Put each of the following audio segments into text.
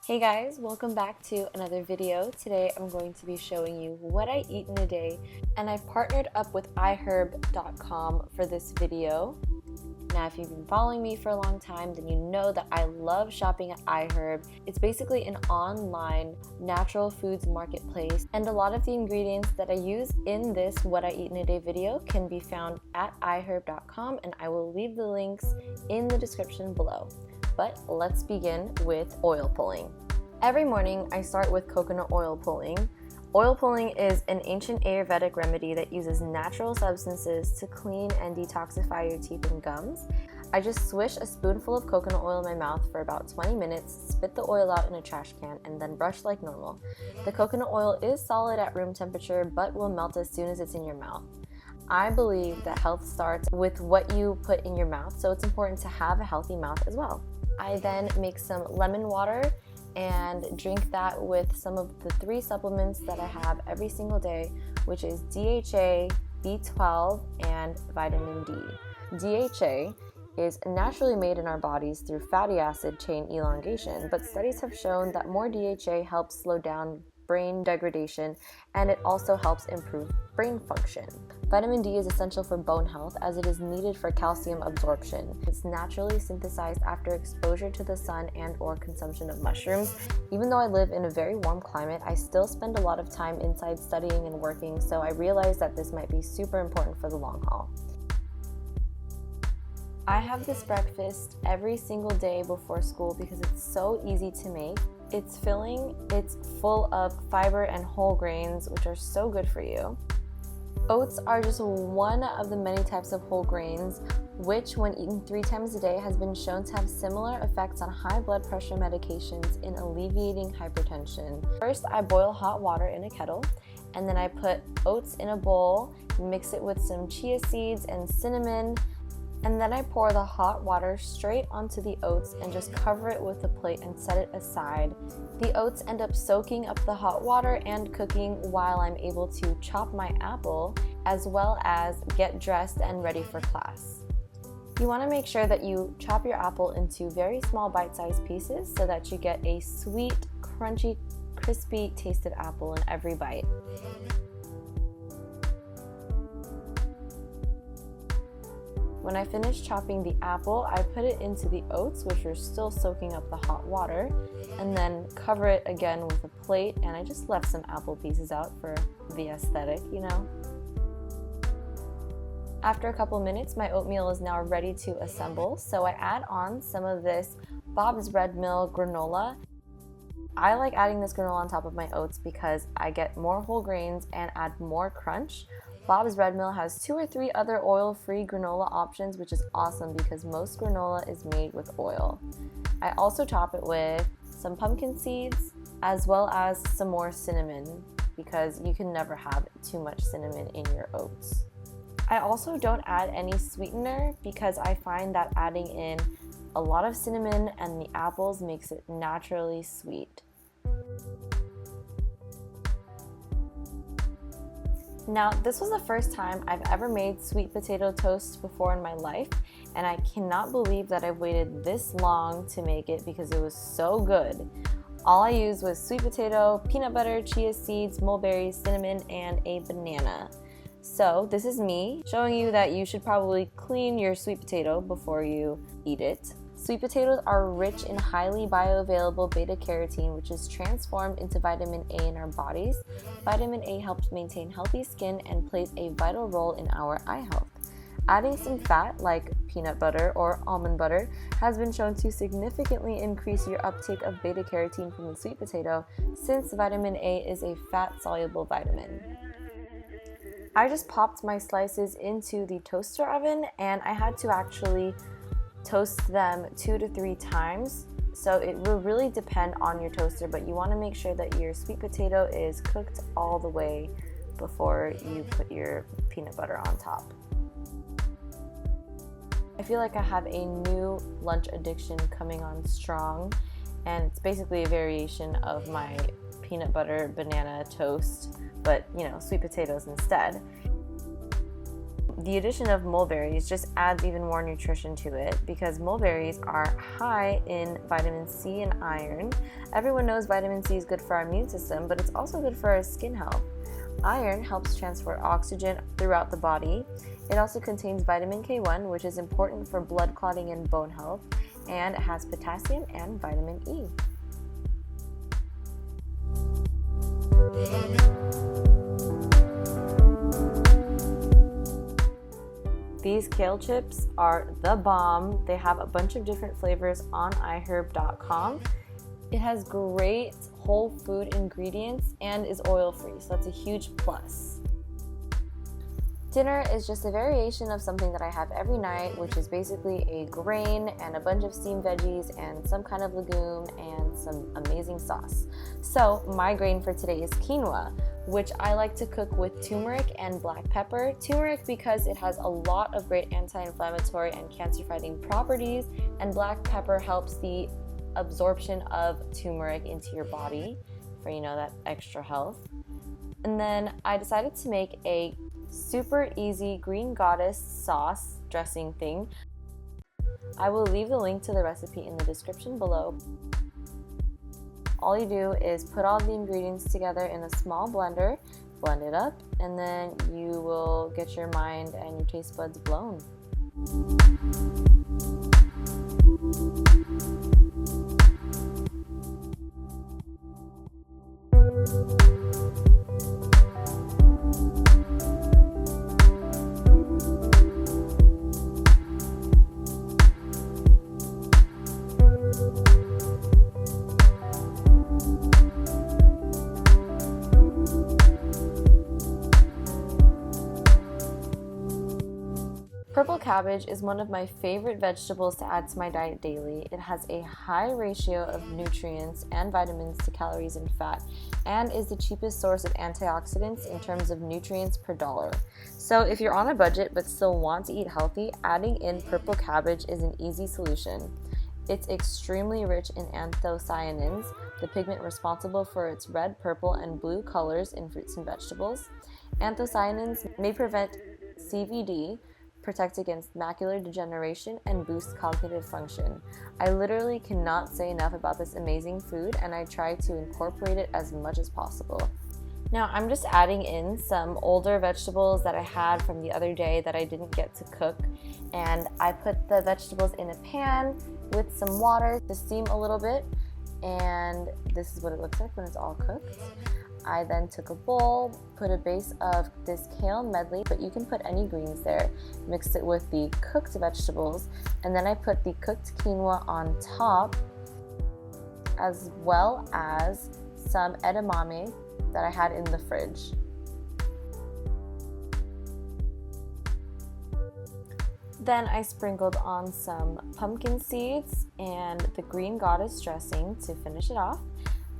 Hey guys, welcome back to another video. Today I'm going to be showing you what I eat in a day, and I've partnered up with iHerb.com for this video. Now, if you've been following me for a long time, then you know that I love shopping at iHerb. It's basically an online natural foods marketplace, and a lot of the ingredients that I use in this What I Eat in a Day video can be found at iHerb.com, and I will leave the links in the description below. But let's begin with oil pulling. Every morning I start with coconut oil pulling. Oil pulling is an ancient Ayurvedic remedy that uses natural substances to clean and detoxify your teeth and gums. I just swish a spoonful of coconut oil in my mouth for about 20 minutes, spit the oil out in a trash can, and then brush like normal. The coconut oil is solid at room temperature but will melt as soon as it's in your mouth. I believe that health starts with what you put in your mouth, so it's important to have a healthy mouth as well. I then make some lemon water and drink that with some of the 3 supplements that I have every single day, which is DHA, B12, and vitamin D. DHA is naturally made in our bodies through fatty acid chain elongation, but studies have shown that more DHA helps slow down brain degradation, and it also helps improve brain function. Vitamin D is essential for bone health as it is needed for calcium absorption. It's naturally synthesized after exposure to the sun and or consumption of mushrooms. Even though I live in a very warm climate, I still spend a lot of time inside studying and working, so I realized that this might be super important for the long haul. I have this breakfast every single day before school because it's so easy to make. It's filling, it's full of fiber and whole grains, which are so good for you. Oats are just one of the many types of whole grains, which when eaten 3 times a day has been shown to have similar effects on high blood pressure medications in alleviating hypertension. First, I boil hot water in a kettle, and then I put oats in a bowl, mix it with some chia seeds and cinnamon, and then I pour the hot water straight onto the oats and just cover it with a plate and set it aside. The oats end up soaking up the hot water and cooking while I'm able to chop my apple as well as get dressed and ready for class. You want to make sure that you chop your apple into very small bite-sized pieces so that you get a sweet, crunchy, crispy tasted apple in every bite. When I finish chopping the apple, I put it into the oats, which are still soaking up the hot water, and then cover it again with a plate, and I just left some apple pieces out for the aesthetic, you know. After a couple minutes, my oatmeal is now ready to assemble, so I add on some of this Bob's Red Mill granola. I like adding this granola on top of my oats because I get more whole grains and add more crunch. Bob's Red Mill has 2 or 3 other oil-free granola options, which is awesome because most granola is made with oil. I also top it with some pumpkin seeds as well as some more cinnamon because you can never have too much cinnamon in your oats. I also don't add any sweetener because I find that adding in a lot of cinnamon and the apples makes it naturally sweet. Now, this was the first time I've ever made sweet potato toast before in my life, and I cannot believe that I've waited this long to make it because it was so good. All I used was sweet potato, peanut butter, chia seeds, mulberries, cinnamon, and a banana. So this is me showing you that you should probably clean your sweet potato before you eat it. Sweet potatoes are rich in highly bioavailable beta-carotene, which is transformed into vitamin A in our bodies. Vitamin A helps maintain healthy skin and plays a vital role in our eye health. Adding some fat, like peanut butter or almond butter, has been shown to significantly increase your uptake of beta-carotene from the sweet potato, since vitamin A is a fat-soluble vitamin. I just popped my slices into the toaster oven, and I had to actually toast them 2 to 3 times, so it will really depend on your toaster, but you want to make sure that your sweet potato is cooked all the way before you put your peanut butter on top. I feel like I have a new lunch addiction coming on strong, and it's basically a variation of my peanut butter banana toast, but you know, sweet potatoes instead. The addition of mulberries just adds even more nutrition to it because mulberries are high in vitamin C and iron. Everyone knows vitamin C is good for our immune system, but it's also good for our skin health. Iron helps transport oxygen throughout the body. It also contains vitamin K1, which is important for blood clotting and bone health, and it has potassium and vitamin E. These kale chips are the bomb. They have a bunch of different flavors on iHerb.com. It has great whole food ingredients and is oil-free, so that's a huge plus. Dinner is just a variation of something that I have every night, which is basically a grain and a bunch of steamed veggies and some kind of legume and some amazing sauce. So my grain for today is quinoa, which I like to cook with turmeric and black pepper. Turmeric because it has a lot of great anti-inflammatory and cancer-fighting properties, and black pepper helps the absorption of turmeric into your body for, that extra health. And then I decided to make a super easy green goddess sauce dressing thing. I will leave the link to the recipe in the description below. All you do is put all the ingredients together in a small blender, blend it up, and then you will get your mind and your taste buds blown. Purple cabbage is one of my favorite vegetables to add to my diet daily. It has a high ratio of nutrients and vitamins to calories and fat, and is the cheapest source of antioxidants in terms of nutrients per dollar. So if you're on a budget but still want to eat healthy, adding in purple cabbage is an easy solution. It's extremely rich in anthocyanins, the pigment responsible for its red, purple, and blue colors in fruits and vegetables. Anthocyanins may prevent CVD, protect against macular degeneration, and boost cognitive function. I literally cannot say enough about this amazing food, and I try to incorporate it as much as possible. Now I'm just adding in some older vegetables that I had from the other day that I didn't get to cook, and I put the vegetables in a pan with some water to steam a little bit, and this is what it looks like when it's all cooked. I then took a bowl, put a base of this kale medley, but you can put any greens there, mixed it with the cooked vegetables, and then I put the cooked quinoa on top, as well as some edamame that I had in the fridge. Then I sprinkled on some pumpkin seeds and the green goddess dressing to finish it off.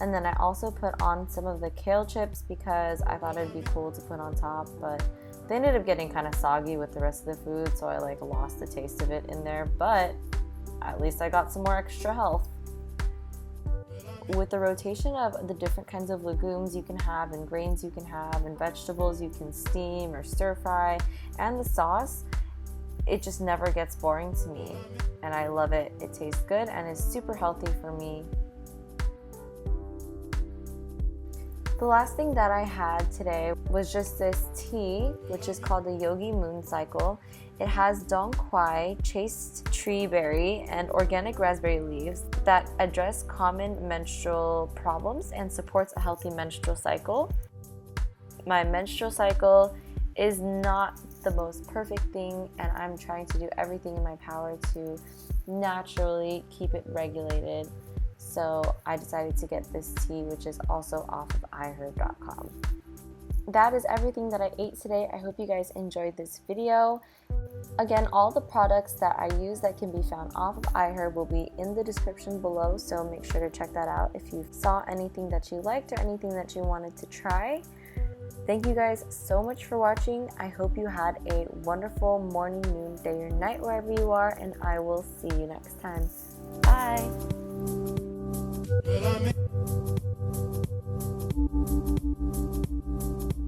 And then I also put on some of the kale chips because I thought it'd be cool to put on top, but they ended up getting kind of soggy with the rest of the food, so I lost the taste of it in there, but at least I got some more extra health. With the rotation of the different kinds of legumes you can have and grains you can have and vegetables you can steam or stir fry, and the sauce, it just never gets boring to me, and I love it. It tastes good and is super healthy for me. The last thing that I had today was just this tea, which is called the Yogi Moon Cycle. It has dong quai, chaste tree berry, and organic raspberry leaves that address common menstrual problems and supports a healthy menstrual cycle. My menstrual cycle is not the most perfect thing, and I'm trying to do everything in my power to naturally keep it regulated. So I decided to get this tea, which is also off of iHerb.com. That is everything that I ate today. I hope you guys enjoyed this video. Again, all the products that I use that can be found off of iHerb will be in the description below, so make sure to check that out if you saw anything that you liked or anything that you wanted to try. Thank you guys so much for watching. I hope you had a wonderful morning, noon, day, or night wherever you are, and I will see you next time. Bye! Well,